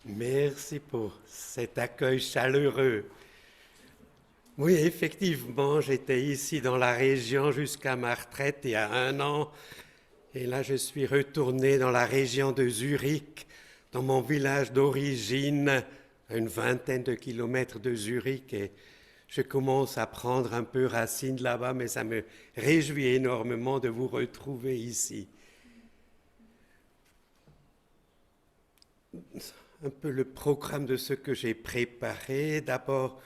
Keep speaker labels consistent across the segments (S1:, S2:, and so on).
S1: Merci pour cet accueil chaleureux. Oui, effectivement, j'étais ici dans la région jusqu'à ma retraite il y a 1 an. Et là, je suis retourné dans la région de Zurich, dans mon village d'origine, à une vingtaine de kilomètres de Zurich. Et je commence à prendre un peu racine là-bas, mais ça me réjouit énormément de vous retrouver ici. Un peu le programme de ce que j'ai préparé. D'abord,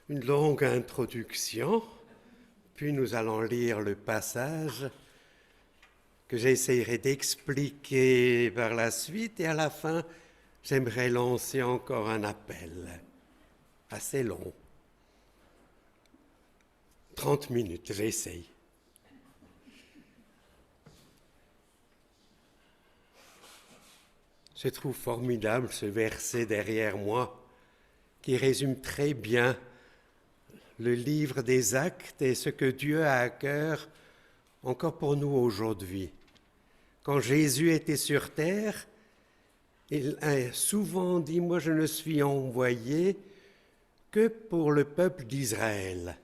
S1: une longue introduction, puis nous allons lire le passage que j'essaierai d'expliquer par la suite, et à la fin, j'aimerais lancer encore un appel assez long. 30 minutes, j'essaye. Je trouve formidable ce verset derrière moi qui résume très bien le livre des actes et ce que Dieu a à cœur encore pour nous aujourd'hui. Quand Jésus était sur terre, il a souvent dit « Moi, je ne suis envoyé que pour le peuple d'Israël ».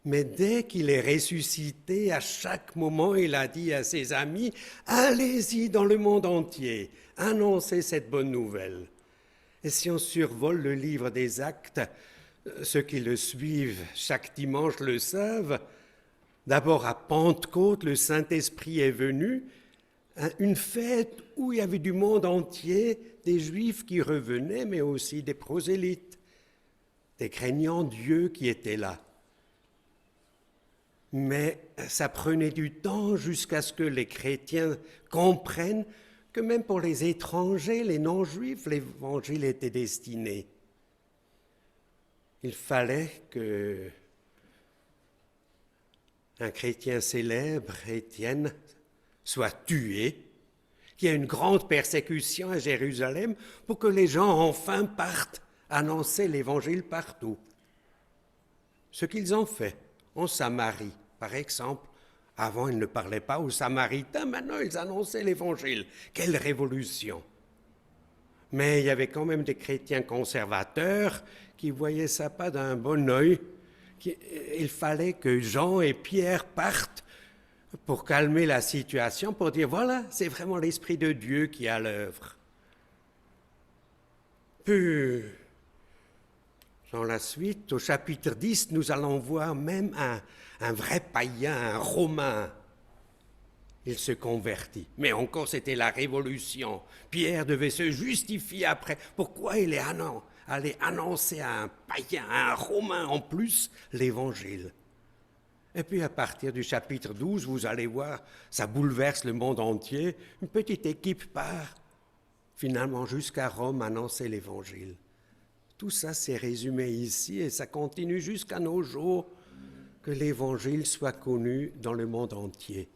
S1: Mais dès qu'il est ressuscité, à chaque moment, il a dit à ses amis « Allez-y dans le monde entier, annoncez cette bonne nouvelle ». Et si on survole le livre des actes, ceux qui le suivent chaque dimanche le savent, d'abord à Pentecôte, le Saint-Esprit est venu, une fête où il y avait du monde entier, des Juifs qui revenaient, mais aussi des prosélytes, des craignants Dieu qui étaient là. Mais ça prenait du temps jusqu'à ce que les chrétiens comprennent que même pour les étrangers, les non-juifs, l'évangile était destiné. Il fallait que un chrétien célèbre, Étienne, soit tué, qu'il y ait une grande persécution à Jérusalem pour que les gens enfin partent annoncer l'évangile partout. Ce qu'ils ont fait en Samarie, par exemple. Avant, ils ne parlaient pas aux Samaritains, maintenant ils annonçaient l'évangile. Quelle révolution! Mais il y avait quand même des chrétiens conservateurs qui voyaient ça pas d'un bon œil. Il fallait que Jean et Pierre partent pour calmer la situation, pour dire voilà, c'est vraiment l'Esprit de Dieu qui est à l'œuvre. Puis, dans la suite, au chapitre 10, nous allons voir même un vrai païen, un Romain. Il se convertit. Mais encore, c'était la Révolution. Pierre devait se justifier après. Pourquoi il est allé annoncer à un païen, à un Romain en plus, l'Évangile? Et puis à partir du chapitre 12, vous allez voir, ça bouleverse le monde entier. Une petite équipe part finalement jusqu'à Rome annoncer l'Évangile. Tout ça, c'est résumé ici et ça continue jusqu'à nos jours, que l'Évangile soit connu dans le monde entier.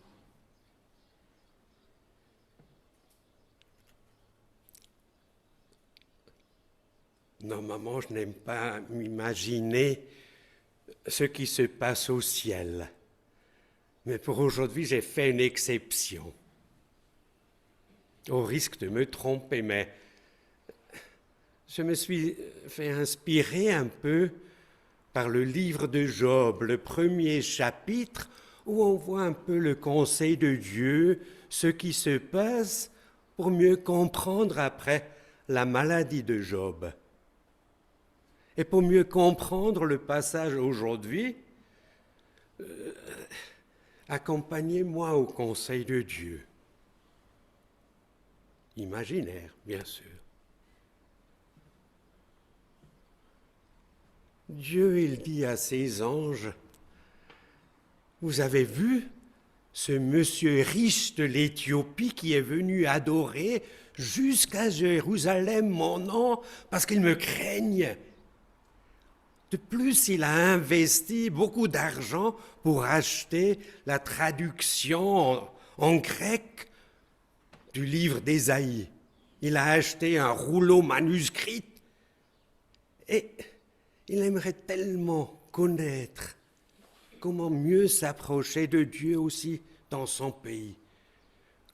S1: Normalement, je n'aime pas m'imaginer ce qui se passe au ciel. Mais pour aujourd'hui, j'ai fait une exception. Au risque de me tromper, mais je me suis fait inspirer un peu par le livre de Job, le premier chapitre, où on voit un peu le conseil de Dieu, ce qui se passe pour mieux comprendre après la maladie de Job. Et pour mieux comprendre le passage aujourd'hui, accompagnez-moi au conseil de Dieu. Imaginaire, bien sûr. Dieu, il dit à ses anges, vous avez vu ce monsieur riche de l'Éthiopie qui est venu adorer jusqu'à Jérusalem mon nom parce qu'il me craigne. De plus, il a investi beaucoup d'argent pour acheter la traduction en grec du livre d'Ésaïe. Il a acheté un rouleau manuscrit et il aimerait tellement connaître comment mieux s'approcher de Dieu aussi dans son pays.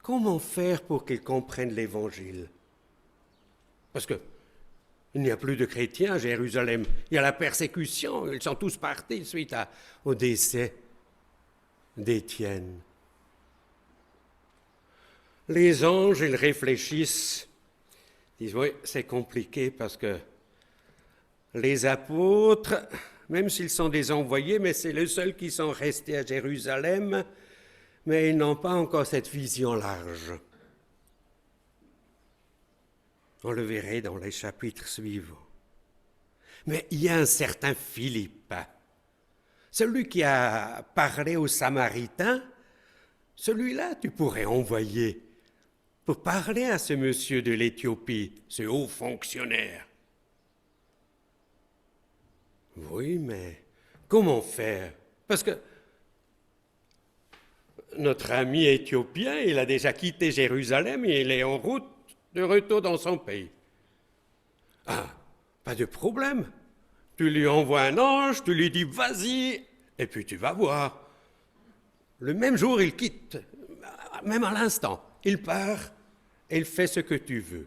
S1: Comment faire pour qu'il comprenne l'Évangile? Parce que il n'y a plus de chrétiens à Jérusalem. Il y a la persécution. Ils sont tous partis suite au décès d'Étienne. Les anges, ils réfléchissent. Ils disent, oui, c'est compliqué parce que les apôtres, même s'ils sont des envoyés, mais c'est les seuls qui sont restés à Jérusalem, mais ils n'ont pas encore cette vision large. On le verrait dans les chapitres suivants. Mais il y a un certain Philippe, celui qui a parlé aux Samaritains, celui-là tu pourrais envoyer pour parler à ce monsieur de l'Éthiopie, ce haut fonctionnaire. Oui, mais comment faire? Parce que notre ami éthiopien, il a déjà quitté Jérusalem et il est en route de retour dans son pays. Ah, pas de problème. Tu lui envoies un ange, tu lui dis vas-y, et puis tu vas voir. Le même jour, il quitte, même à l'instant. Il part et il fait ce que tu veux.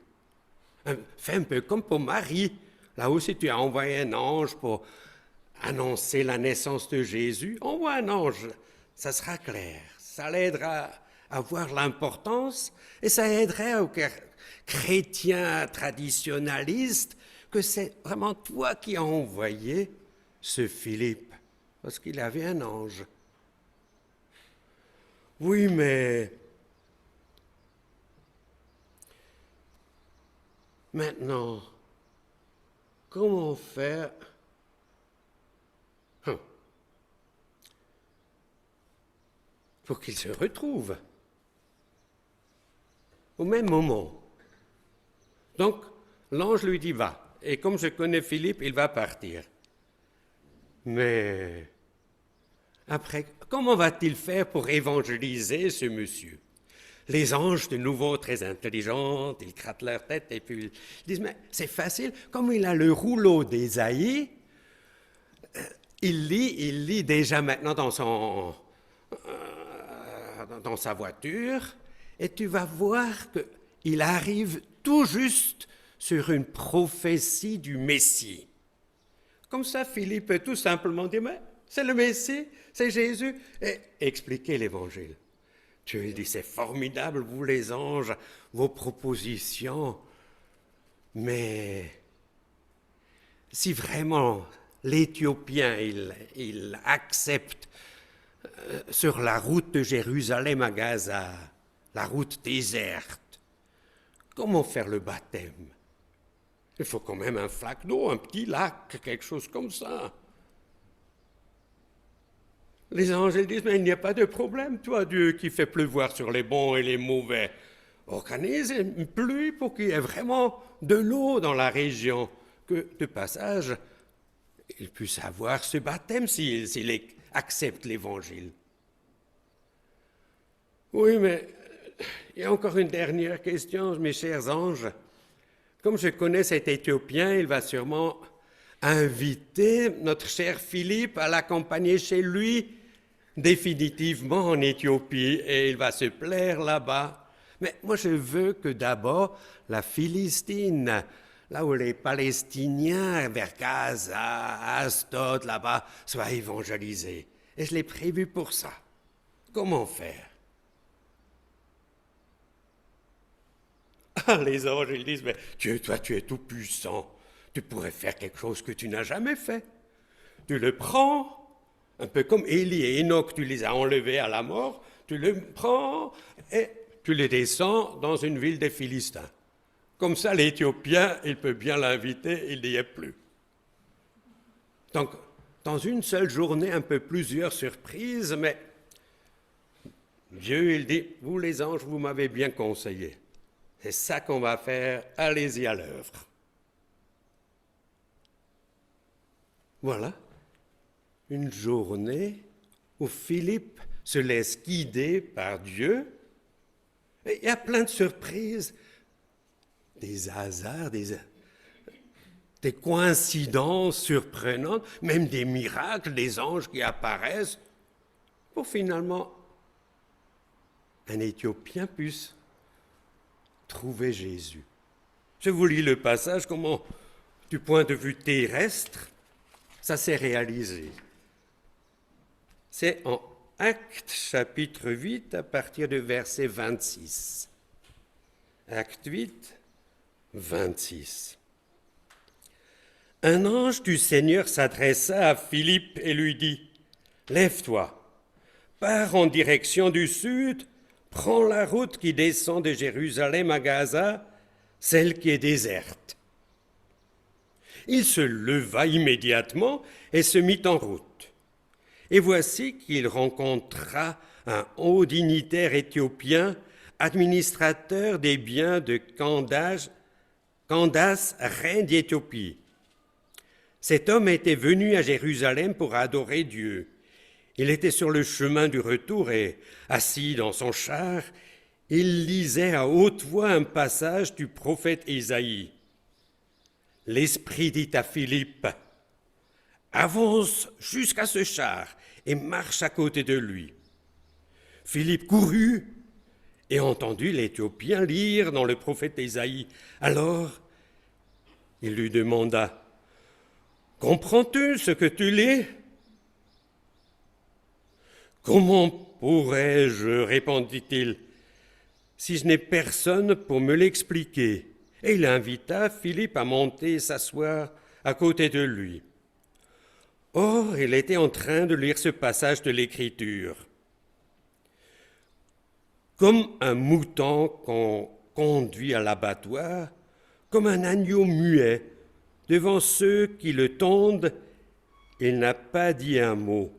S1: Fais un peu comme pour Marie. Là aussi, tu as envoyé un ange pour annoncer la naissance de Jésus. Envoie un ange, ça sera clair. Ça l'aidera à voir l'importance et ça aiderait aux chrétiens traditionnalistes que c'est vraiment toi qui as envoyé ce Philippe, parce qu'il avait un ange. Oui, mais maintenant, comment faire pour qu'il se retrouve au même moment? Donc, l'ange lui dit va. Et comme je connais Philippe, il va partir. Mais après, comment va-t-il faire pour évangéliser ce monsieur? Les anges, de nouveau très intelligents, ils grattent leur tête et puis ils disent, mais c'est facile, comme il a le rouleau d'Ésaïe, il lit déjà maintenant dans sa voiture, et tu vas voir qu'il arrive tout juste sur une prophétie du Messie. Comme ça, Philippe peut tout simplement dire, mais c'est le Messie, c'est Jésus, et expliquer l'Évangile. Tu lui dis, c'est formidable, vous les anges, vos propositions, mais si vraiment l'Éthiopien, il accepte sur la route de Jérusalem à Gaza, la route déserte, comment faire le baptême? Il faut quand même un flaque d'eau, un petit lac, quelque chose comme ça. Les anges disent, mais il n'y a pas de problème, toi, Dieu, qui fait pleuvoir sur les bons et les mauvais. Organise une pluie pour qu'il y ait vraiment de l'eau dans la région, que de passage, il puisse avoir ce baptême s'il accepte l'Évangile. Oui, mais il y a encore une dernière question, mes chers anges. Comme je connais cet Éthiopien, il va sûrement inviter notre cher Philippe à l'accompagner chez lui définitivement en Éthiopie et il va se plaire là-bas. Mais moi, je veux que d'abord la Philistine, là où les Palestiniens, vers Gaza, Asdod, là-bas, soient évangélisés. Et je l'ai prévu pour ça. Comment faire? Ah, les anges, ils disent, mais toi, tu es tout puissant. Tu pourrais faire quelque chose que tu n'as jamais fait. Tu le prends, un peu comme Élie et Enoch, tu les as enlevés à la mort, tu le prends et tu les descends dans une ville des Philistins. Comme ça, l'Éthiopien, il peut bien l'inviter, il n'y est plus. Donc, dans une seule journée, un peu plusieurs surprises, mais Dieu, il dit, vous les anges, vous m'avez bien conseillé. C'est ça qu'on va faire, allez-y à l'œuvre. Voilà, une journée où Philippe se laisse guider par Dieu. Et il y a plein de surprises, des hasards, des coïncidences surprenantes, même des miracles, des anges qui apparaissent, pour finalement un Éthiopien puisse trouver Jésus. Je vous lis le passage, comment, du point de vue terrestre, ça s'est réalisé. C'est en Actes chapitre 8 à partir du verset 26. Acte 8, 26. Un ange du Seigneur s'adressa à Philippe et lui dit, « Lève-toi, pars en direction du sud, prends la route qui descend de Jérusalem à Gaza, celle qui est déserte. » Il se leva immédiatement et se mit en route. Et voici qu'il rencontra un haut dignitaire éthiopien, administrateur des biens de Candace, reine d'Éthiopie. Cet homme était venu à Jérusalem pour adorer Dieu. Il était sur le chemin du retour et, assis dans son char, il lisait à haute voix un passage du prophète Ésaïe. L'Esprit dit à Philippe, « Avance jusqu'à ce char et marche à côté de lui. » Philippe courut et entendit l'Éthiopien lire dans le prophète Ésaïe. Alors, il lui demanda, « Comprends-tu ce que tu lis ?» « Comment pourrais-je, répondit-il, si je n'ai personne pour me l'expliquer ?» Et il invita Philippe à monter et s'asseoir à côté de lui. Or, il était en train de lire ce passage de l'Écriture. Comme un mouton qu'on conduit à l'abattoir, comme un agneau muet, devant ceux qui le tondent, il n'a pas dit un mot.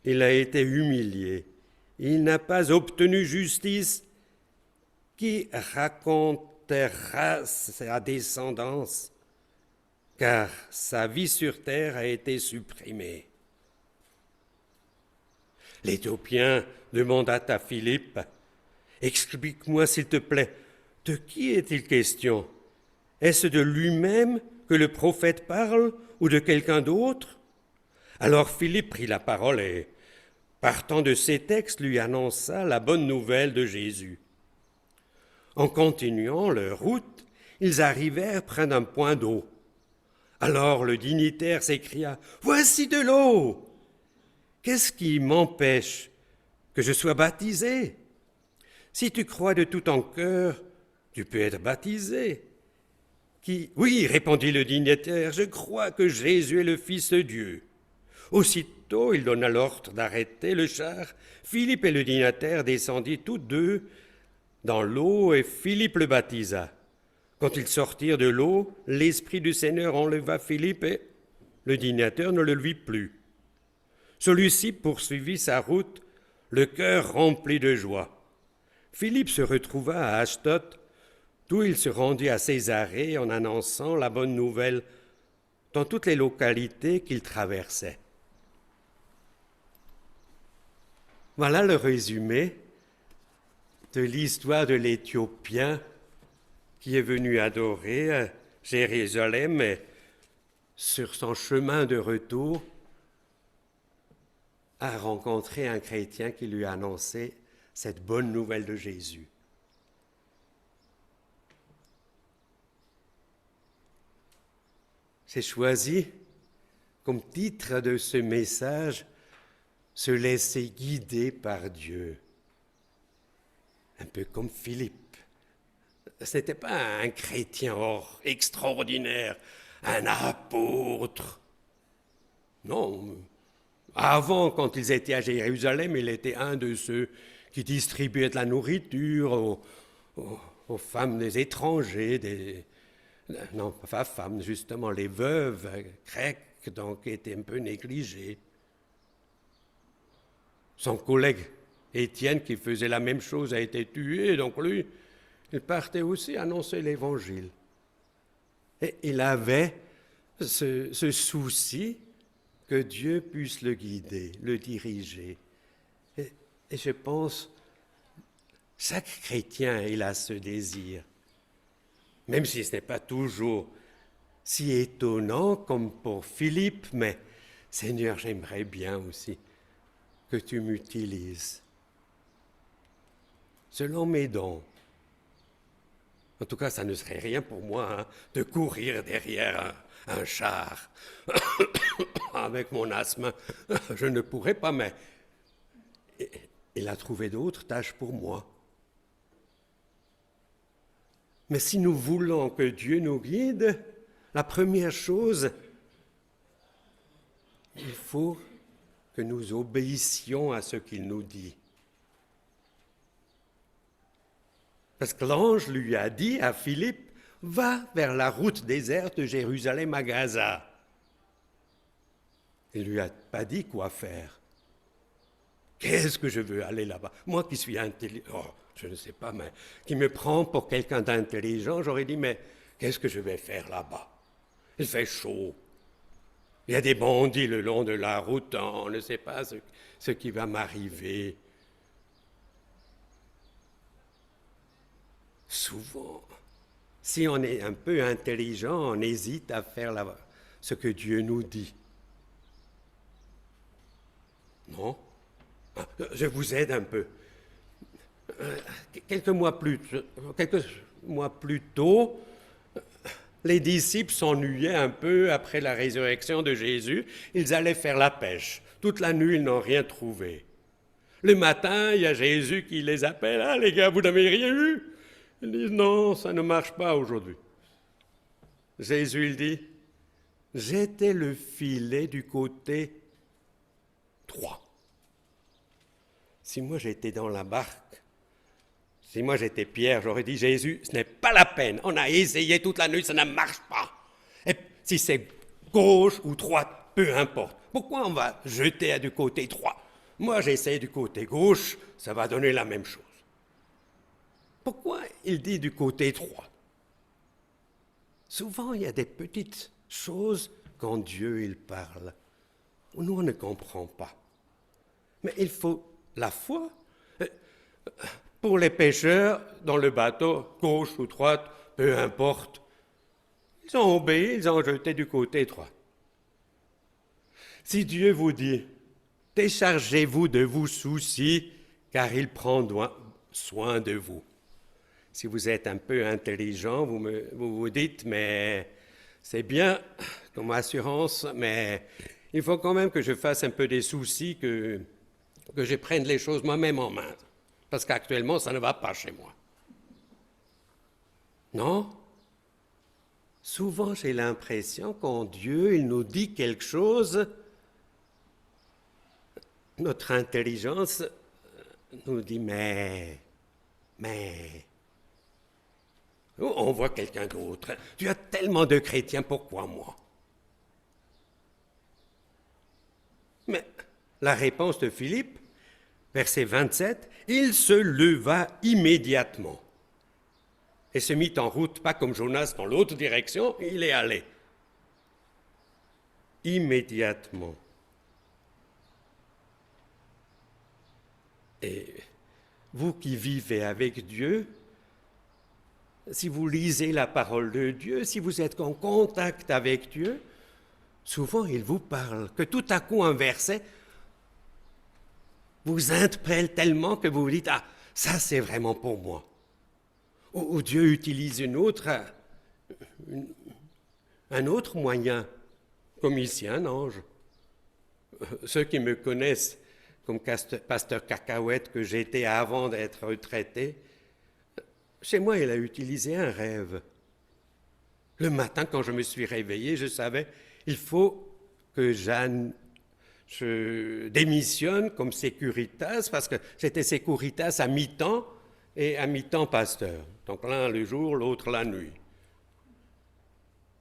S1: Il a été humilié. Il n'a pas obtenu justice. Qui racontera sa descendance, car sa vie sur terre a été supprimée. L'Éthiopien demanda à Philippe, « Explique-moi s'il te plaît, de qui est-il question? Est-ce de lui-même que le prophète parle ou de quelqu'un d'autre ?» Alors Philippe prit la parole et, partant de ces textes, lui annonça la bonne nouvelle de Jésus. En continuant leur route, ils arrivèrent près d'un point d'eau. Alors le dignitaire s'écria, « Voici de l'eau! Qu'est-ce qui m'empêche que je sois baptisé? Si tu crois de tout ton cœur, tu peux être baptisé. » Oui, répondit le dignitaire, « je crois que Jésus est le Fils de Dieu. » Aussitôt, il donna l'ordre d'arrêter le char. Philippe et le dignitaire descendirent tous deux dans l'eau et Philippe le baptisa. Quand ils sortirent de l'eau, l'Esprit du Seigneur enleva Philippe et le dignitaire ne le vit plus. Celui-ci poursuivit sa route, le cœur rempli de joie. Philippe se retrouva à Ashdod, d'où il se rendit à Césarée en annonçant la bonne nouvelle dans toutes les localités qu'il traversait. Voilà le résumé de l'histoire de l'Éthiopien qui est venu adorer à Jérusalem et sur son chemin de retour a rencontré un chrétien qui lui a annoncé cette bonne nouvelle de Jésus. J'ai choisi comme titre de ce message « Se laisser guider par Dieu ». Un peu comme Philippe. Ce n'était pas un chrétien extraordinaire, un apôtre. Non, avant, quand ils étaient à Jérusalem, il était un de ceux qui distribuaient de la nourriture aux femmes des étrangers, non, pas femmes, justement, les veuves grecques, donc étaient un peu négligées. Son collègue Étienne, qui faisait la même chose, a été tué, donc lui, il partait aussi annoncer l'Évangile. Et il avait ce souci que Dieu puisse le guider, le diriger. Et je pense, chaque chrétien, il a ce désir. Même si ce n'est pas toujours si étonnant comme pour Philippe, mais Seigneur, j'aimerais bien aussi que tu m'utilises selon mes dons. En tout cas, ça ne serait rien pour moi de courir derrière un char. Avec mon asthme, je ne pourrais pas, mais il a trouvé d'autres tâches pour moi. Mais si nous voulons que Dieu nous guide, la première chose, il faut que nous obéissions à ce qu'il nous dit. Parce que l'ange lui a dit à Philippe, va vers la route déserte de Jérusalem à Gaza. Il ne lui a pas dit quoi faire. Qu'est-ce que je veux aller là-bas? Moi qui suis intelligent, je ne sais pas, mais qui me prend pour quelqu'un d'intelligent, j'aurais dit, mais qu'est-ce que je vais faire là-bas? Il fait chaud. Il y a des bandits le long de la route, on ne sait pas ce qui va m'arriver. Souvent, si on est un peu intelligent, on hésite à faire ce que Dieu nous dit. Non? Je vous aide un peu. Quelques mois plus tôt, les disciples s'ennuyaient un peu après la résurrection de Jésus. Ils allaient faire la pêche. Toute la nuit, ils n'ont rien trouvé. Le matin, il y a Jésus qui les appelle. « Ah les gars, vous n'avez rien eu ?» Ils disent « Non, ça ne marche pas aujourd'hui. » Jésus, il dit « Jetez le filet du côté droit. » Si moi j'étais dans la barque, si moi j'étais Pierre, j'aurais dit « Jésus, ce n'est pas la peine. On a essayé toute la nuit, ça ne marche pas. Et si c'est gauche ou droite, peu importe. Pourquoi on va jeter du côté droit? Moi j'essaie du côté gauche, ça va donner la même chose. » Pourquoi il dit du côté droit? Souvent, il y a des petites choses quand Dieu il parle, où nous on ne comprend pas. Mais il faut la foi. Pour les pêcheurs, dans le bateau, gauche ou droite, peu importe, ils ont obéi, ils ont jeté du côté droit. Si Dieu vous dit, déchargez-vous de vos soucis, car il prend soin de vous. Si vous êtes un peu intelligent, vous dites, mais c'est bien comme assurance, mais il faut quand même que je fasse un peu des soucis, que je prenne les choses moi-même en main. Parce qu'actuellement, ça ne va pas chez moi. Non? Souvent, j'ai l'impression quand Dieu il nous dit quelque chose, notre intelligence nous dit, mais... On voit quelqu'un d'autre. Tu as tellement de chrétiens, pourquoi moi? Mais la réponse de Philippe, verset 27, il se leva immédiatement et se mit en route, pas comme Jonas dans l'autre direction, il est allé. Immédiatement. Et vous qui vivez avec Dieu, si vous lisez la parole de Dieu, si vous êtes en contact avec Dieu, souvent il vous parle, que tout à coup un verset vous interpelle tellement que vous vous dites « Ah, ça c'est vraiment pour moi ». Ou Dieu utilise un autre moyen, comme ici un ange. Ceux qui me connaissent comme pasteur Cacahuète que j'étais avant d'être retraité, chez moi, il a utilisé un rêve. Le matin, quand je me suis réveillé, je savais, il faut que je démissionne comme Securitas, parce que j'étais Securitas à mi-temps et à mi-temps pasteur. Donc l'un le jour, l'autre la nuit.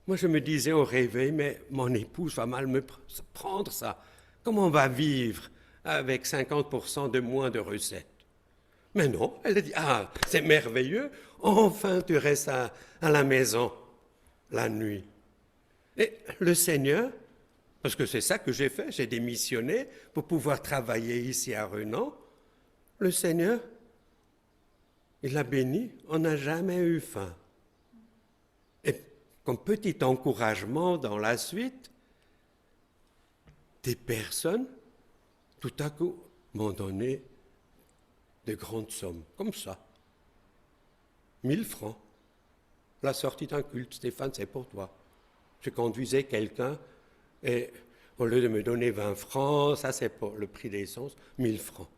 S1: Moi, je me disais au réveil, mais mon épouse va mal me prendre ça. Comment on va vivre avec 50% de moins de recettes? Mais non, elle a dit, ah, c'est merveilleux, enfin tu restes à la maison la nuit. Et le Seigneur, parce que c'est ça que j'ai fait, j'ai démissionné pour pouvoir travailler ici à Renan, le Seigneur, il l'a béni, on n'a jamais eu faim. Et comme petit encouragement dans la suite, des personnes, tout à coup, m'ont donné de grandes sommes, comme ça. 1000 francs. La sortie d'un culte, Stéphane, c'est pour toi. Je conduisais quelqu'un et au lieu de me donner 20 francs, ça c'est pour le prix d'essence, 1000 francs.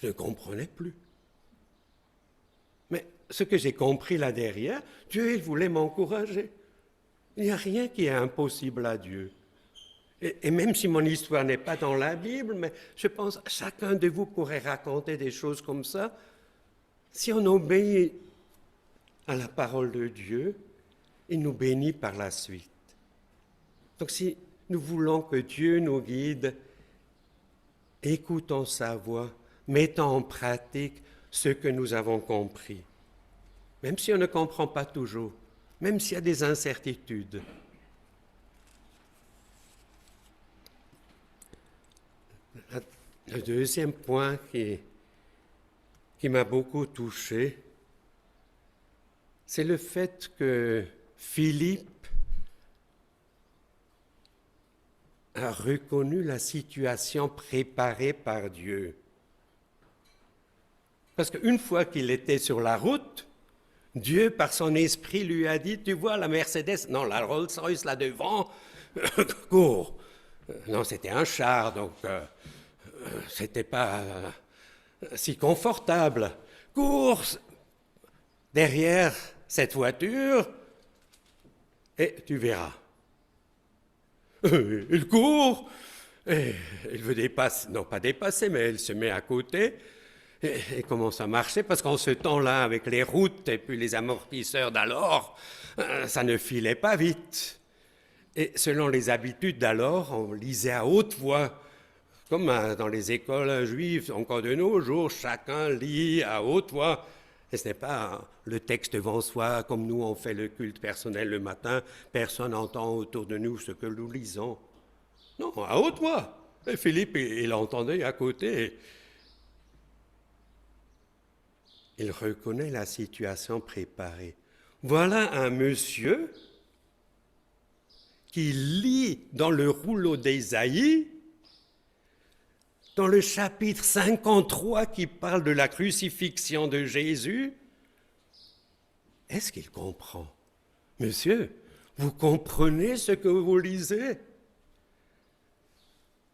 S1: Je ne comprenais plus. Mais ce que j'ai compris là derrière, Dieu, il voulait m'encourager. Il n'y a rien qui est impossible à Dieu. Et même si mon histoire n'est pas dans la Bible, mais je pense que chacun de vous pourrait raconter des choses comme ça. Si on obéit à la parole de Dieu, il nous bénit par la suite. Donc si nous voulons que Dieu nous guide, écoutons sa voix, mettons en pratique ce que nous avons compris. Même si on ne comprend pas toujours, même s'il y a des incertitudes. Le deuxième point qui m'a beaucoup touché, c'est le fait que Philippe a reconnu la situation préparée par Dieu. Parce qu'une fois qu'il était sur la route, Dieu, par son esprit, lui a dit, tu vois la Mercedes, non, la Rolls-Royce là devant, cours. Non, c'était un char, donc c'était pas si confortable. Cours derrière cette voiture et tu verras. Il court, et il veut dépasser, non pas dépasser, mais il se met à côté et commence à marcher, parce qu'en ce temps-là, avec les routes et puis les amortisseurs d'alors, ça ne filait pas vite. Et selon les habitudes d'alors, on lisait à haute voix, comme dans les écoles juives, encore de nos jours, chacun lit à haute voix. Et ce n'est pas le texte devant soi, comme nous on fait le culte personnel le matin, personne n'entend autour de nous ce que nous lisons. Non, à haute voix. Et Philippe, il entendait à côté. Il reconnaît la situation préparée. Voilà un monsieur qui lit dans le rouleau d'Ésaïe, dans le chapitre 53 qui parle de la crucifixion de Jésus. Est-ce qu'il comprend? Monsieur, vous comprenez ce que vous lisez?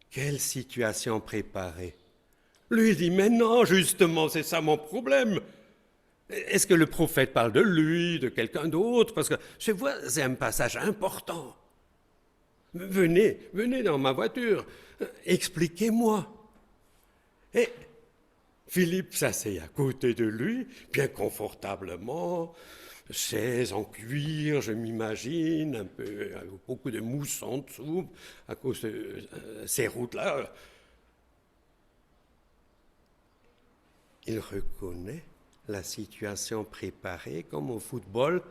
S1: Quelle situation préparée? Lui, il dit, mais non, justement, c'est ça mon problème. Est-ce que le prophète parle de lui, de quelqu'un d'autre? Parce que je vois, c'est un passage important. Venez dans ma voiture, expliquez-moi. Et Philippe s'asseye à côté de lui, bien confortablement, chaise en cuir, je m'imagine, un peu, avec beaucoup de mousse en dessous, à cause de ces routes-là. Il reconnaît la situation préparée, comme au football,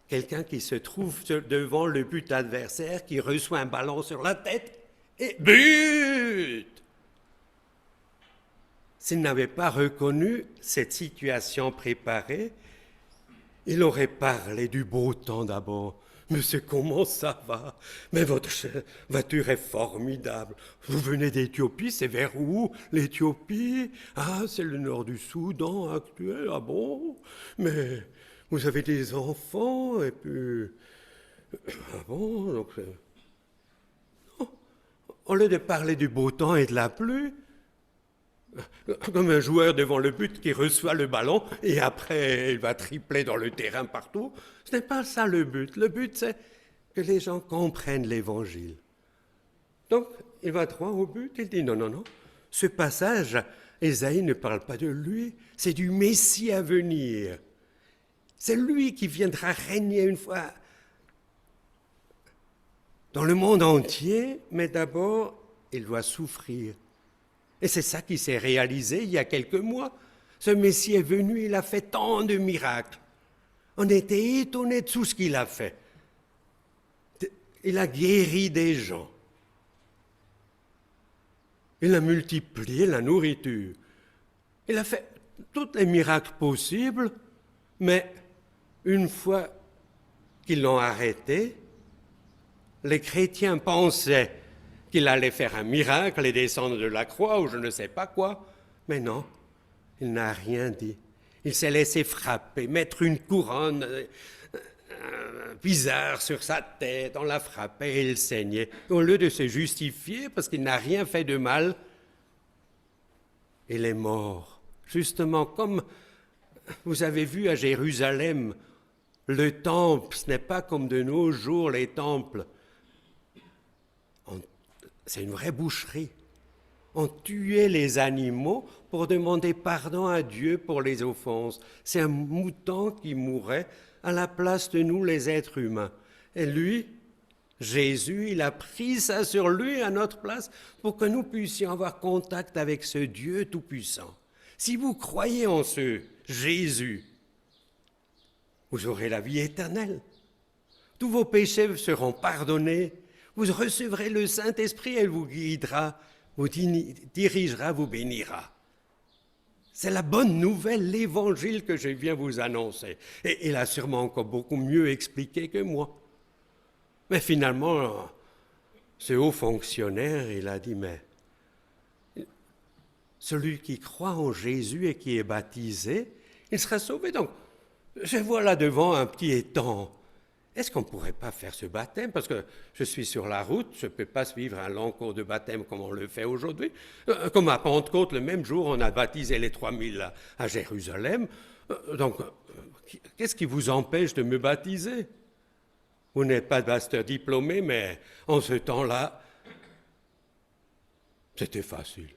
S1: quelqu'un qui se trouve devant le but adversaire, qui reçoit un ballon sur la tête, et but! S'il n'avait pas reconnu cette situation préparée, il aurait parlé du beau temps d'abord. Monsieur, comment ça va? Mais votre voiture est formidable. Vous venez d'Éthiopie, c'est vers où l'Éthiopie? Ah, c'est le nord du Soudan actuel, ah bon? Mais vous avez des enfants, et puis... Ah bon, donc... Non. Au lieu de parler du beau temps et de la pluie, comme un joueur devant le but qui reçoit le ballon et après il va tripler dans le terrain partout. Ce n'est pas ça le but. Le but, c'est que les gens comprennent l'Évangile. Donc, il va droit au but. Il dit non. Ce passage, Ésaïe ne parle pas de lui, c'est du Messie à venir. C'est lui qui viendra régner une fois dans le monde entier, mais d'abord, il doit souffrir. Et c'est ça qui s'est réalisé il y a quelques mois. Ce Messie est venu, il a fait tant de miracles. On était étonnés de tout ce qu'il a fait. Il a guéri des gens. Il a multiplié la nourriture. Il a fait tous les miracles possibles, mais une fois qu'ils l'ont arrêté, les chrétiens pensaient qu'il allait faire un miracle et descendre de la croix ou je ne sais pas quoi. Mais non, il n'a rien dit. Il s'est laissé frapper, mettre une couronne, bizarre sur sa tête, on l'a frappé et il saignait. Au lieu de se justifier parce qu'il n'a rien fait de mal, il est mort. Justement, comme vous avez vu à Jérusalem, le temple, ce n'est pas comme de nos jours les temples. C'est une vraie boucherie. On tuait les animaux pour demander pardon à Dieu pour les offenses. C'est un mouton qui mourait à la place de nous, les êtres humains. Et lui, Jésus, il a pris ça sur lui à notre place pour que nous puissions avoir contact avec ce Dieu tout-puissant. Si vous croyez en ce Jésus, vous aurez la vie éternelle. Tous vos péchés seront pardonnés. Vous recevrez le Saint-Esprit, elle vous guidera, vous dirigera, vous bénira. C'est la bonne nouvelle, l'évangile que je viens vous annoncer. Et il a sûrement encore beaucoup mieux expliqué que moi. Mais finalement, ce haut fonctionnaire, il a dit, mais celui qui croit en Jésus et qui est baptisé, il sera sauvé. Donc, je vois là devant un petit étang. Est-ce qu'on ne pourrait pas faire ce baptême? Parce que je suis sur la route, je ne peux pas suivre un long cours de baptême comme on le fait aujourd'hui. Comme à Pentecôte, le même jour, on a baptisé les 3000 à Jérusalem. Donc, qu'est-ce qui vous empêche de me baptiser? Vous n'êtes pas de pasteur diplômé, mais en ce temps-là, c'était facile.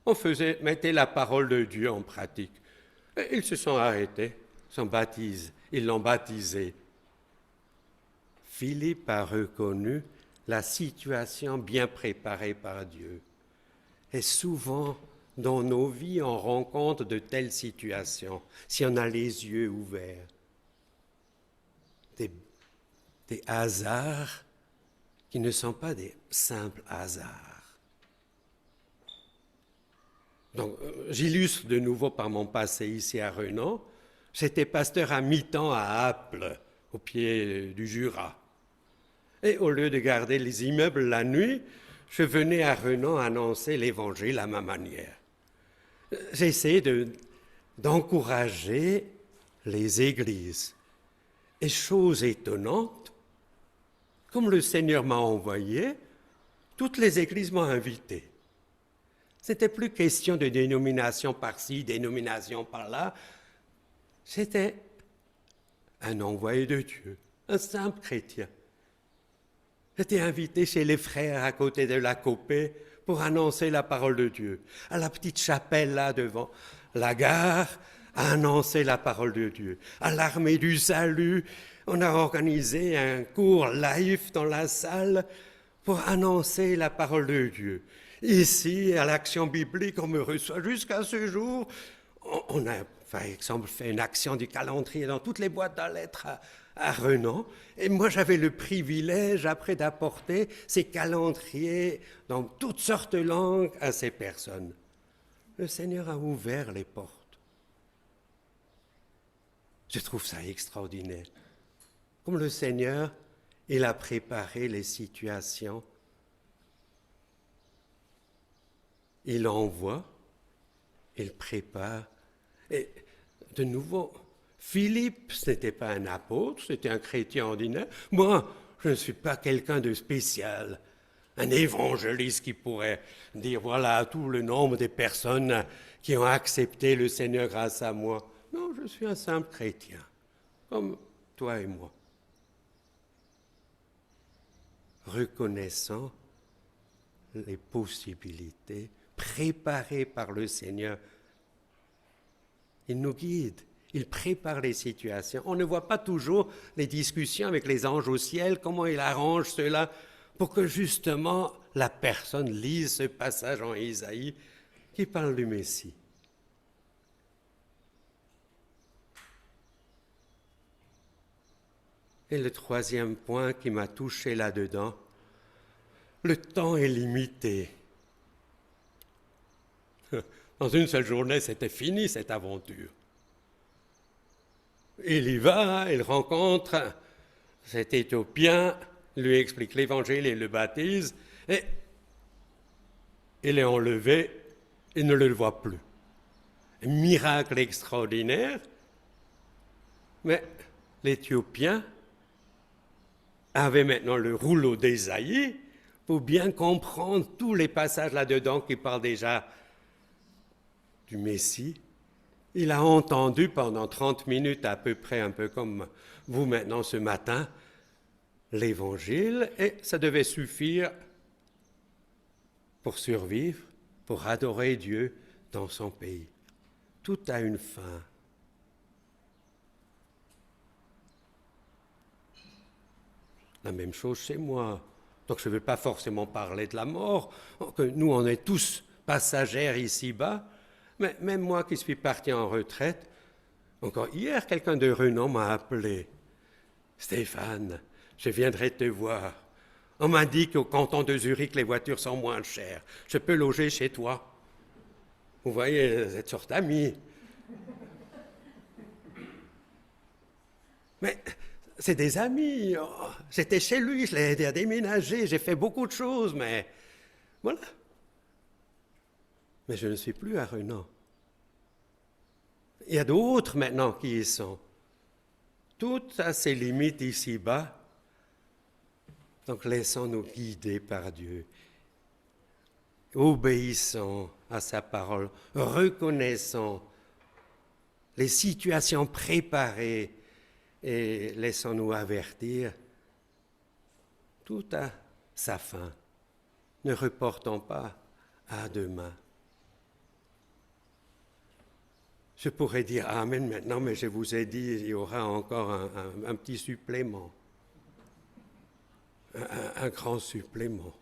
S1: On mettait la parole de Dieu en pratique. Et ils se sont arrêtés, ils l'ont baptisé. Philippe a reconnu la situation bien préparée par Dieu. Et souvent, dans nos vies, on rencontre de telles situations, si on a les yeux ouverts. Des hasards qui ne sont pas des simples hasards. Donc, j'illustre de nouveau par mon passé ici à Renan. J'étais pasteur à mi-temps à Apple, au pied du Jura. Et au lieu de garder les immeubles la nuit, je venais à Renan annoncer l'Évangile à ma manière. J'essayais d'encourager les églises. Et chose étonnante, comme le Seigneur m'a envoyé, toutes les églises m'ont invité. C'était plus question de dénomination par-ci, dénomination par-là. C'était un envoyé de Dieu, un simple chrétien. J'étais invité chez les frères à côté de la Copée pour annoncer la parole de Dieu. À la petite chapelle là devant la gare, à annoncer la parole de Dieu. À l'Armée du Salut, on a organisé un cours live dans la salle pour annoncer la parole de Dieu. Ici, à l'Action biblique, on me reçoit jusqu'à ce jour. On a, par exemple, fait une action du calendrier dans toutes les boîtes à lettres à Renan. Et moi, j'avais le privilège, après, d'apporter ces calendriers dans toutes sortes de langues à ces personnes. Le Seigneur a ouvert les portes. Je trouve ça extraordinaire. Comme le Seigneur, il a préparé les situations. Il envoie, il prépare. Et de nouveau, Philippe, ce n'était pas un apôtre, c'était un chrétien ordinaire. Moi, je ne suis pas quelqu'un de spécial, un évangéliste qui pourrait dire, voilà, tout le nombre de personnes qui ont accepté le Seigneur grâce à moi. Non, je suis un simple chrétien, comme toi et moi. Reconnaissant les possibilités préparées par le Seigneur. Il nous guide, il prépare les situations. On ne voit pas toujours les discussions avec les anges au ciel, comment il arrange cela pour que justement la personne lise ce passage en Isaïe qui parle du Messie. Et le troisième point qui m'a touché là-dedans, le temps est limité. Dans une seule journée, c'était fini cette aventure. Il y va, il rencontre cet Éthiopien, lui explique l'Évangile et le baptise, et il est enlevé, il ne le voit plus. Un miracle extraordinaire, mais l'Éthiopien, avait maintenant le rouleau d'Ésaïe pour bien comprendre tous les passages là-dedans qui parlent déjà du Messie. Il a entendu pendant 30 minutes à peu près, un peu comme vous maintenant ce matin, l'Évangile, et ça devait suffire pour survivre, pour adorer Dieu dans son pays. Tout a une fin. La même chose chez moi. Donc je ne veux pas forcément parler de la mort, que nous on est tous passagères ici-bas, mais même moi qui suis parti en retraite, encore hier quelqu'un de Renan m'a appelé. Stéphane, je viendrai te voir. On m'a dit qu'au canton de Zurich les voitures sont moins chères. Je peux loger chez toi. Vous voyez, cette sorte d'amis. Mais c'est des amis. J'étais chez lui, je l'ai aidé à déménager, j'ai fait beaucoup de choses, mais voilà. Mais je ne suis plus à Renan. Il y a d'autres maintenant qui y sont. Tout a ses limites ici-bas. Donc laissons-nous guider par Dieu. Obéissons à sa parole, reconnaissons les situations préparées et laissons-nous avertir. Tout a sa fin. Ne reportons pas à demain. Je pourrais dire Amen maintenant, mais je vous ai dit, il y aura encore un petit supplément, un grand supplément.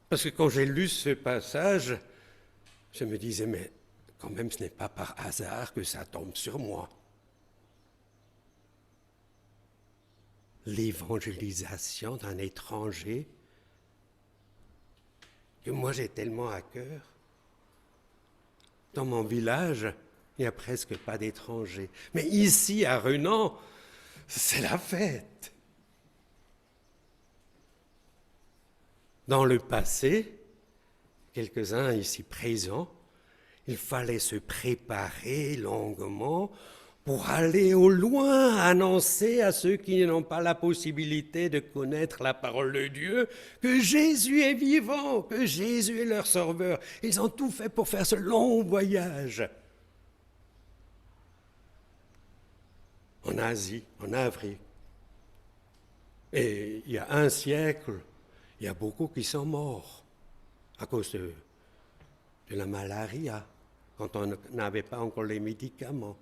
S1: Parce que quand j'ai lu ce passage, je me disais, mais quand même, ce n'est pas par hasard que ça tombe sur moi. L'évangélisation d'un étranger que moi j'ai tellement à cœur. Dans mon village, il n'y a presque pas d'étrangers. Mais ici, à Renan, c'est la fête. Dans le passé, quelques-uns ici présents, il fallait se préparer longuement pour aller au loin annoncer à ceux qui n'ont pas la possibilité de connaître la parole de Dieu que Jésus est vivant, que Jésus est leur sauveur. Ils ont tout fait pour faire ce long voyage. En Asie, en Afrique. Et il y a un siècle, il y a beaucoup qui sont morts à cause de la malaria, quand on n'avait pas encore les médicaments.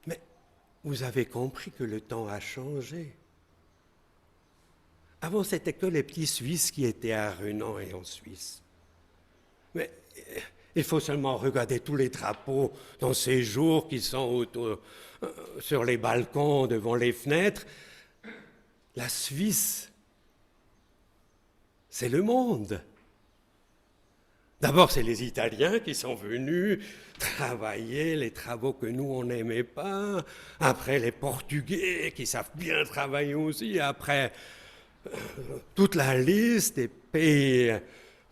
S1: Mais vous avez compris que le temps a changé. Avant, c'était que les petits Suisses qui étaient à Renan et en Suisse. Mais il faut seulement regarder tous les drapeaux dans ces jours qui sont sur les balcons, devant les fenêtres. La Suisse, c'est le monde. D'abord, c'est les Italiens qui sont venus travailler les travaux que nous, on n'aimait pas. Après, les Portugais qui savent bien travailler aussi. Après, toute la liste des pays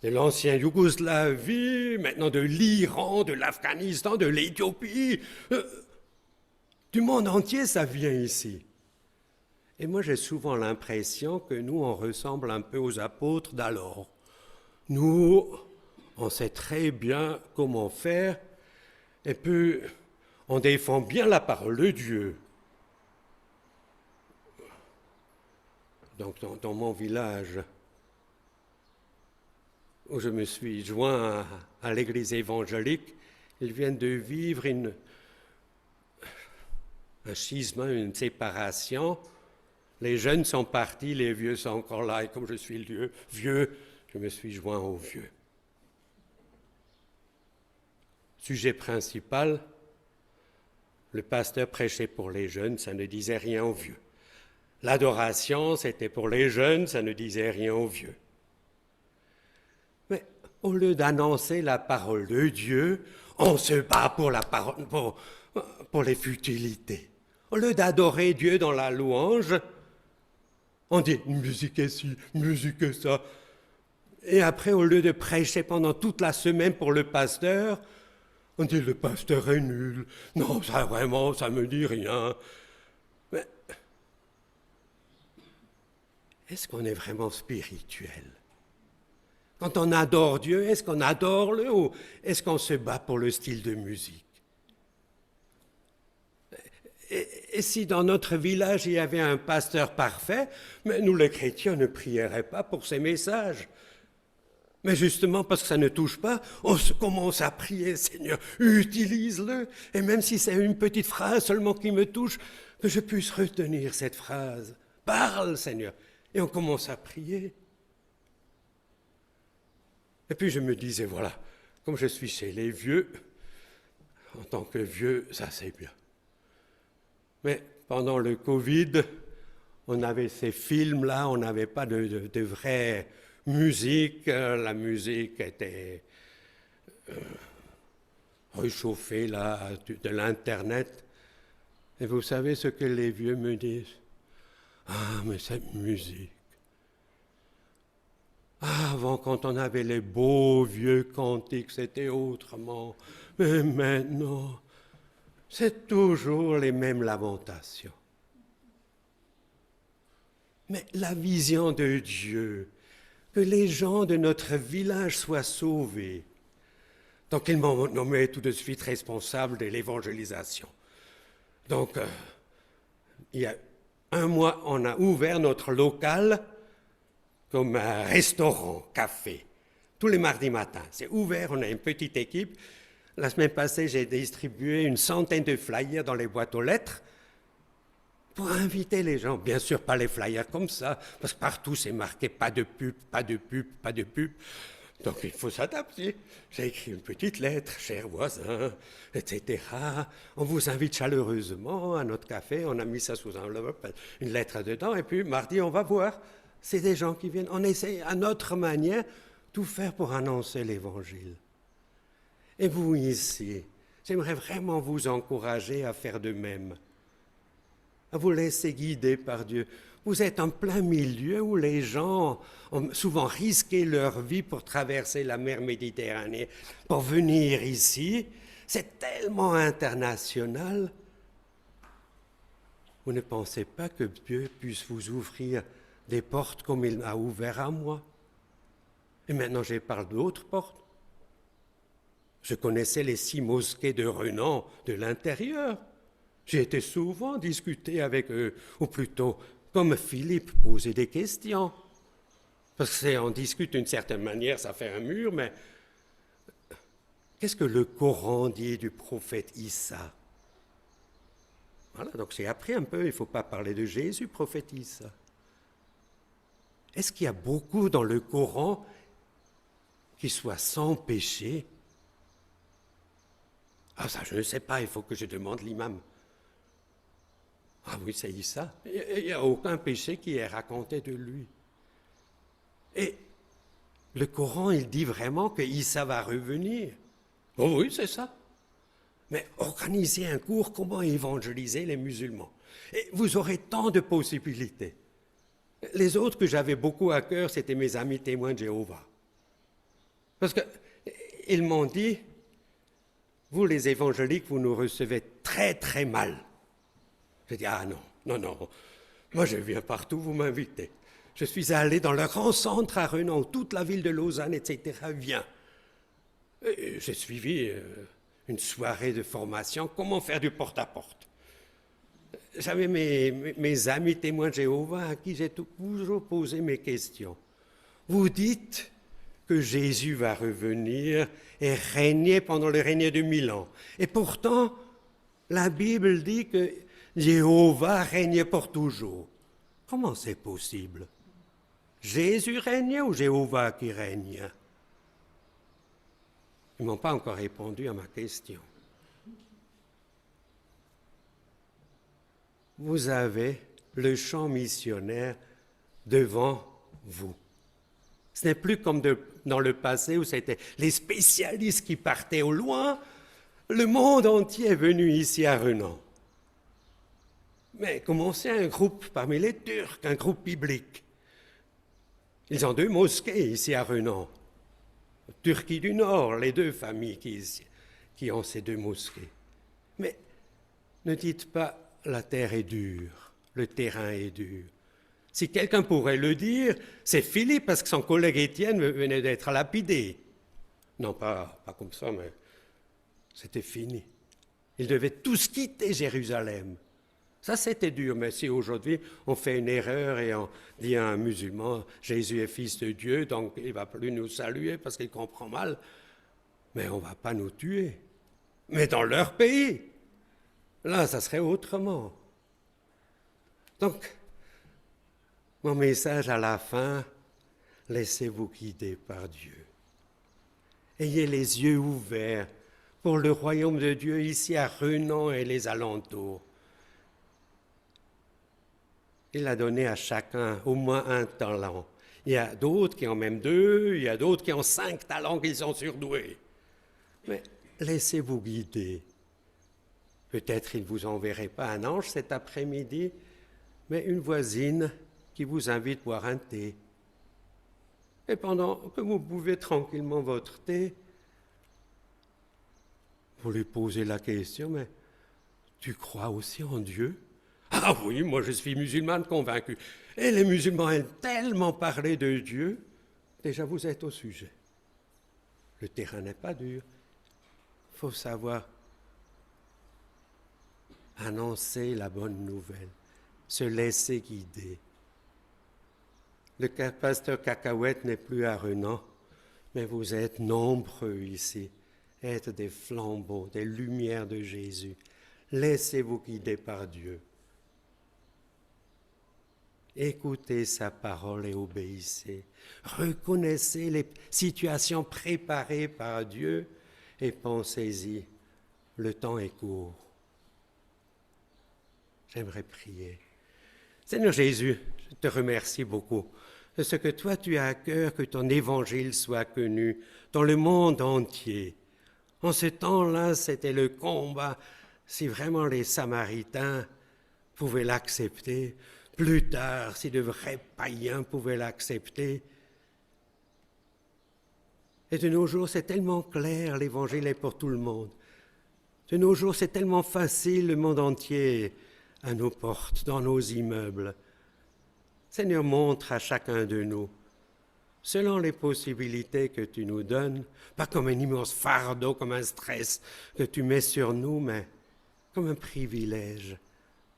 S1: de l'ancienne Yougoslavie, maintenant de l'Iran, de l'Afghanistan, de l'Éthiopie. Du monde entier, ça vient ici. Et moi, j'ai souvent l'impression que nous, on ressemble un peu aux apôtres d'alors. Nous, on sait très bien comment faire, et puis on défend bien la parole de Dieu. Donc, dans mon village, où je me suis joint à l'église évangélique, ils viennent de vivre un schisme, une séparation. Les jeunes sont partis, les vieux sont encore là, et comme je suis vieux, je me suis joint aux vieux. Sujet principal, le pasteur prêchait pour les jeunes, ça ne disait rien aux vieux. L'adoration, c'était pour les jeunes, ça ne disait rien aux vieux. Mais au lieu d'annoncer la parole de Dieu, on se bat pour la parole, pour les futilités. Au lieu d'adorer Dieu dans la louange, on dit musique et ci, musique et ça. Et après, au lieu de prêcher pendant toute la semaine pour le pasteur, on dit le pasteur est nul. Non, ça vraiment, ça me dit rien. Mais est-ce qu'on est vraiment spirituel? Quand on adore Dieu, est-ce qu'on adore le ou est-ce qu'on se bat pour le style de musique? Et si dans notre village il y avait un pasteur parfait, mais nous les chrétiens ne prieraient pas pour ses messages. Mais justement parce que ça ne touche pas, on se commence à prier, Seigneur, utilise-le. Et même si c'est une petite phrase seulement qui me touche, que je puisse retenir cette phrase. Parle, Seigneur. Et on commence à prier. Et puis je me disais, voilà, comme je suis chez les vieux, en tant que vieux, ça c'est bien. Mais pendant le Covid, on avait ces films-là, on n'avait pas de vraie musique. La musique était réchauffée là, de l'Internet. Et vous savez ce que les vieux me disent? Ah, mais cette musique. Ah, avant, quand on avait les beaux vieux cantiques, c'était autrement. Mais maintenant, c'est toujours les mêmes lamentations. Mais la vision de Dieu, que les gens de notre village soient sauvés. Donc ils m'ont nommé tout de suite responsable de l'évangélisation. Donc, il y a un mois, on a ouvert notre local comme un restaurant, café, tous les mardis matins. C'est ouvert, on a une petite équipe. La semaine passée, j'ai distribué une centaine de flyers dans les boîtes aux lettres pour inviter les gens. Bien sûr, pas les flyers comme ça, parce que partout c'est marqué pas de pub, pas de pub, pas de pub. Donc il faut s'adapter. J'ai écrit une petite lettre, chers voisins, etc. On vous invite chaleureusement à notre café. On a mis ça sous enveloppe, une lettre dedans, et puis mardi, on va voir. C'est des gens qui viennent. On essaie à notre manière tout faire pour annoncer l'Évangile. Et vous ici, j'aimerais vraiment vous encourager à faire de même, à vous laisser guider par Dieu. Vous êtes en plein milieu où les gens ont souvent risqué leur vie pour traverser la mer Méditerranée, pour venir ici. C'est tellement international. Vous ne pensez pas que Dieu puisse vous ouvrir des portes comme il a ouvert à moi? Et maintenant, je parle d'autres portes. Je connaissais les 6 mosquées de Renan de l'intérieur. J'ai été souvent discuter avec eux, ou plutôt, comme Philippe, poser des questions. Parce que on discute d'une certaine manière, ça fait un mur, mais qu'est-ce que le Coran dit du prophète Issa? Voilà, donc j'ai appris un peu, il ne faut pas parler de Jésus, prophète Issa. Est-ce qu'il y a beaucoup dans le Coran qui soit sans péché? Ah, ça, je ne sais pas, il faut que je demande l'imam. Ah oui, c'est Issa. Il n'y a aucun péché qui est raconté de lui. Et le Coran, il dit vraiment que Issa va revenir. Oh oui, c'est ça. Mais organisez un cours, comment évangéliser les musulmans. Et vous aurez tant de possibilités. Les autres que j'avais beaucoup à cœur, c'était mes amis témoins de Jéhovah. Parce qu'ils m'ont dit, vous les évangéliques, vous nous recevez très très mal. J'ai dit, ah non, moi je viens partout, vous m'invitez. Je suis allé dans le grand centre à Renan, toute la ville de Lausanne, etc. Viens. J'ai suivi une soirée de formation, comment faire du porte-à-porte. J'avais mes amis témoins de Jéhovah à qui j'ai toujours posé mes questions. Vous dites que Jésus va revenir et régner pendant le règne de 1000 ans. Et pourtant, la Bible dit que Jéhovah règne pour toujours. Comment c'est possible? Jésus règne ou Jéhovah qui règne? Ils ne m'ont pas encore répondu à ma question. Vous avez le champ missionnaire devant vous. Ce n'est plus comme dans le passé où c'était les spécialistes qui partaient au loin. Le monde entier est venu ici à Renan. Mais commencez un groupe parmi les Turcs, un groupe biblique. Ils ont 2 mosquées ici à Renan. Turquie du Nord, les 2 familles qui ont ces 2 mosquées. Mais ne dites pas la terre est dure, le terrain est dur. Si quelqu'un pourrait le dire, c'est Philippe, parce que son collègue Étienne venait d'être lapidé. Non, pas comme ça, mais c'était fini. Ils devaient tous quitter Jérusalem. Ça, c'était dur, mais si aujourd'hui on fait une erreur et on dit à un musulman, Jésus est fils de Dieu, donc il ne va plus nous saluer parce qu'il comprend mal, mais on ne va pas nous tuer. Mais dans leur pays, là, ça serait autrement. Donc, mon message à la fin, laissez-vous guider par Dieu. Ayez les yeux ouverts pour le royaume de Dieu ici à Renan et les alentours. Il a donné à chacun au moins un talent. Il y a d'autres qui en ont même 2, il y a d'autres qui ont 5 talents, qui sont surdoués. Mais laissez-vous guider. Peut-être il ne vous enverrait pas un ange cet après-midi, mais une voisine qui vous invite à boire un thé. Et pendant que vous buvez tranquillement votre thé, vous lui posez la question, mais tu crois aussi en Dieu? Ah oui, moi je suis musulmane convaincue. Et les musulmans aiment tellement parler de Dieu, déjà vous êtes au sujet. Le terrain n'est pas dur. Il faut savoir annoncer la bonne nouvelle, se laisser guider. Le pasteur Cacahuète n'est plus à Renan, mais vous êtes nombreux ici, êtes des flambeaux, des lumières de Jésus. Laissez-vous guider par Dieu. Écoutez sa parole et obéissez. Reconnaissez les situations préparées par Dieu et pensez-y, le temps est court. J'aimerais prier. Seigneur Jésus, je te remercie beaucoup de ce que toi tu as à cœur que ton évangile soit connu dans le monde entier. En ce temps-là, c'était le combat. Si vraiment les Samaritains pouvaient l'accepter, plus tard, si de vrais païens pouvaient l'accepter. Et de nos jours, c'est tellement clair, l'évangile est pour tout le monde. De nos jours, c'est tellement facile, le monde entier à nos portes, dans nos immeubles. Seigneur, montre à chacun de nous, selon les possibilités que tu nous donnes, pas comme un immense fardeau, comme un stress que tu mets sur nous, mais comme un privilège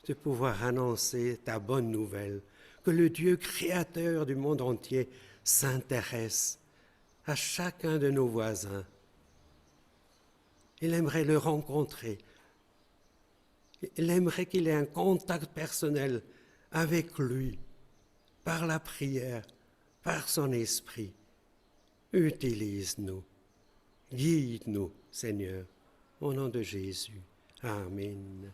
S1: de pouvoir annoncer ta bonne nouvelle, que le Dieu créateur du monde entier s'intéresse à chacun de nos voisins. Il aimerait le rencontrer. Il aimerait qu'il ait un contact personnel avec lui, par la prière, par son esprit. Utilise-nous, guide-nous, Seigneur, au nom de Jésus. Amen.